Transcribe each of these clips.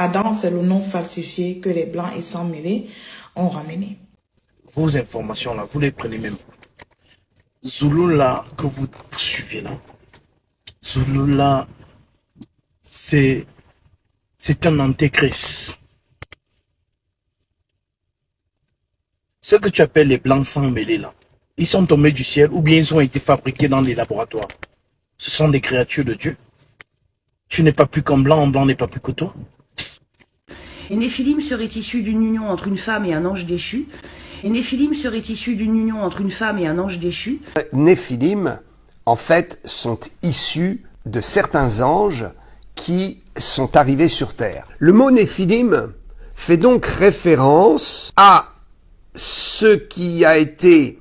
Adam, c'est le nom falsifié que les Blancs et sans mêlés ont ramené. Vos informations là, vous les prenez même. Zulu là, que vous suivez là, Zulu là, c'est un antéchrist. Ce que tu appelles les Blancs sans mêlés là, ils sont tombés du ciel ou bien ils ont été fabriqués dans les laboratoires. Ce sont des créatures de Dieu. Tu n'es pas plus qu'un blanc n'est pas plus que toi. Et Néphilim serait issu d'une union entre une femme et un ange déchu. Et Néphilim serait issu d'une union entre une femme et un ange déchu. Néphilim, en fait, sont issus de certains anges qui sont arrivés sur terre. Le mot Néphilim fait donc référence à ce qui a été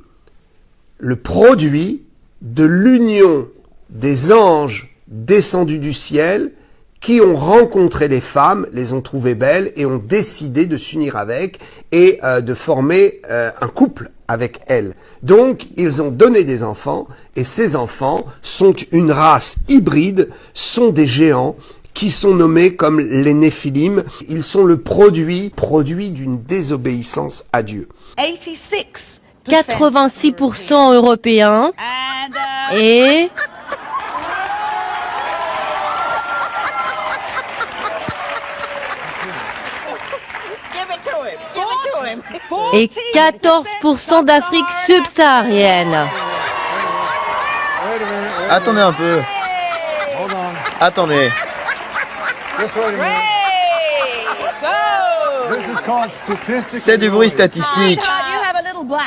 le produit de l'union des anges descendus du ciel qui ont rencontré les femmes, les ont trouvées belles et ont décidé de s'unir avec et de former un couple avec elles. Donc, ils ont donné des enfants et ces enfants sont une race hybride, sont des géants qui sont nommés comme les Néphilim. Ils sont le produit d'une désobéissance à Dieu. 86% européens et... et 14% d'Afrique subsaharienne. Attendez un peu. Attendez. C'est du bruit statistique.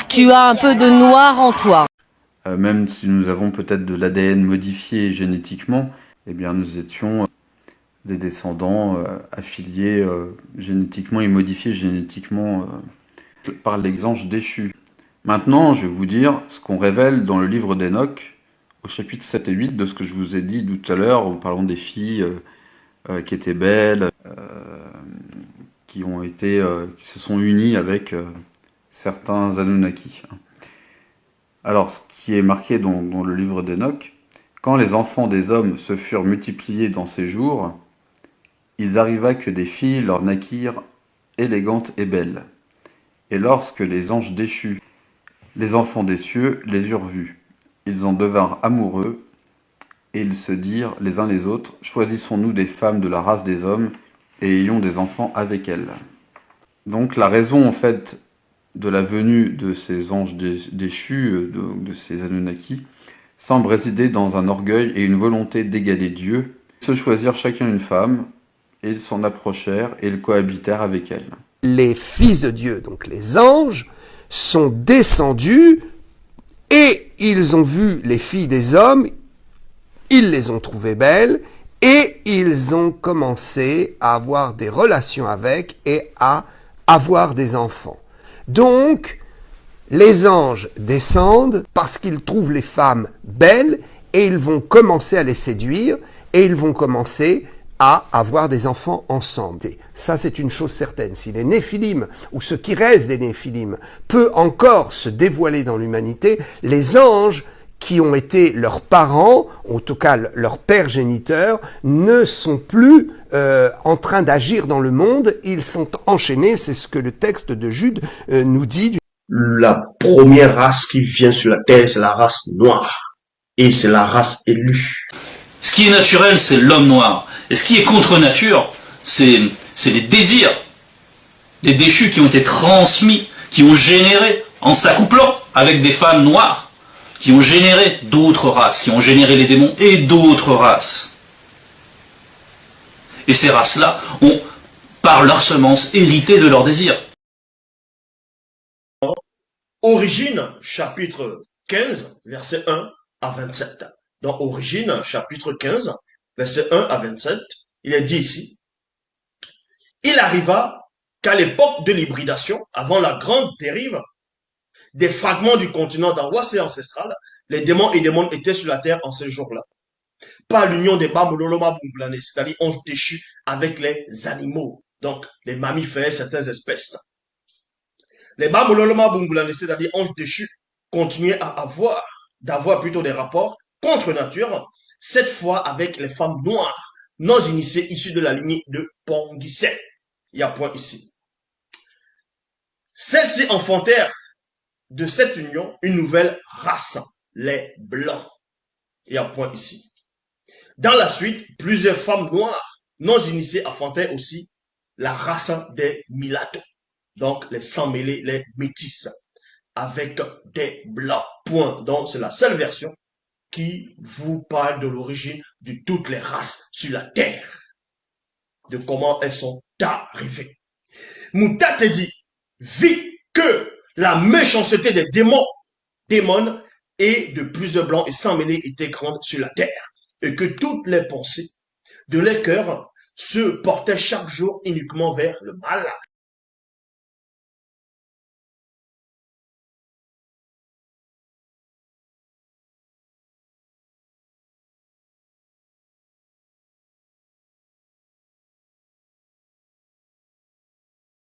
Tu as un peu de noir en toi. Même si nous avons peut-être de l'ADN modifié génétiquement, eh bien nous étions des descendants affiliés génétiquement et modifiés génétiquement par les anges déchus. Maintenant, je vais vous dire ce qu'on révèle dans le livre d'Enoch, au chapitre 7 et 8, de ce que je vous ai dit tout à l'heure, en parlant des filles qui étaient belles, qui se sont unies avec certains Anunnaki. Alors, ce qui est marqué dans le livre d'Enoch, quand les enfants des hommes se furent multipliés dans ces jours, il arriva que des filles leur naquirent élégantes et belles. Et lorsque les anges déchus, les enfants des cieux, les eurent vus, ils en devinrent amoureux, et ils se dirent les uns les autres, choisissons-nous des femmes de la race des hommes, et ayons des enfants avec elles. Donc la raison en fait de la venue de ces anges déchus, de ces Anunnaki, semble résider dans un orgueil et une volonté d'égaler Dieu. Ils se choisirent chacun une femme, et ils s'en approchèrent, et ils cohabitèrent avec elle. Les fils de Dieu, donc les anges, sont descendus, et ils ont vu les filles des hommes, ils les ont trouvées belles, et ils ont commencé à avoir des relations avec et à avoir des enfants. Donc, les anges descendent parce qu'ils trouvent les femmes belles et ils vont commencer à les séduire et ils vont commencer à avoir des enfants ensemble. Ça, c'est une chose certaine. Si les Néphilim, ou ce qui reste des Néphilim, peut encore se dévoiler dans l'humanité, les anges qui ont été leurs parents, en tout cas leurs pères géniteurs, ne sont plus en train d'agir dans le monde, ils sont enchaînés, c'est ce que le texte de Jude nous dit. La première race qui vient sur la terre, c'est la race noire, et c'est la race élue. Ce qui est naturel, c'est l'homme noir, et ce qui est contre nature, c'est les désirs des déchus qui ont été transmis, qui ont généré, en s'accouplant avec des femmes noires, qui ont généré d'autres races, qui ont généré les démons et d'autres races. Et ces races-là ont, par leur semence, hérité de leurs désirs. Origine, chapitre 15, verset 1 à 27. Dans Origine, chapitre 15, verset 1 à 27, il est dit ici, « Il arriva qu'à l'époque de l'hybridation, avant la grande dérive, des fragments du continent d'Angoissé ancestral, les démons et démons étaient sur la terre en ces jours-là. Par l'union des Bamololoma Bunglané, c'est-à-dire anges déchus avec les animaux, donc les mammifères, certaines espèces. Les Bamololoma Bunglané, c'est-à-dire anges déchus, continuaient d'avoir plutôt des rapports contre nature, cette fois avec les femmes noires, non initiés issus de la lignée de Pondicet. Il y a point ici. Celles-ci enfantèrent de cette union une nouvelle race, les Blancs. Il y a point ici. Dans la suite, plusieurs femmes noires non initiées enfantèrent aussi la race des Mulattos. Donc les sans-mêlés, les métis, avec des Blancs. Point. Donc c'est la seule version qui vous parle de l'origine de toutes les races sur la terre, de comment elles sont arrivées. Moutate dit, vit que la méchanceté des démons et de plusieurs blancs et sans mêlés était grande sur la terre, et que toutes les pensées de leur cœur se portaient chaque jour uniquement vers le mal,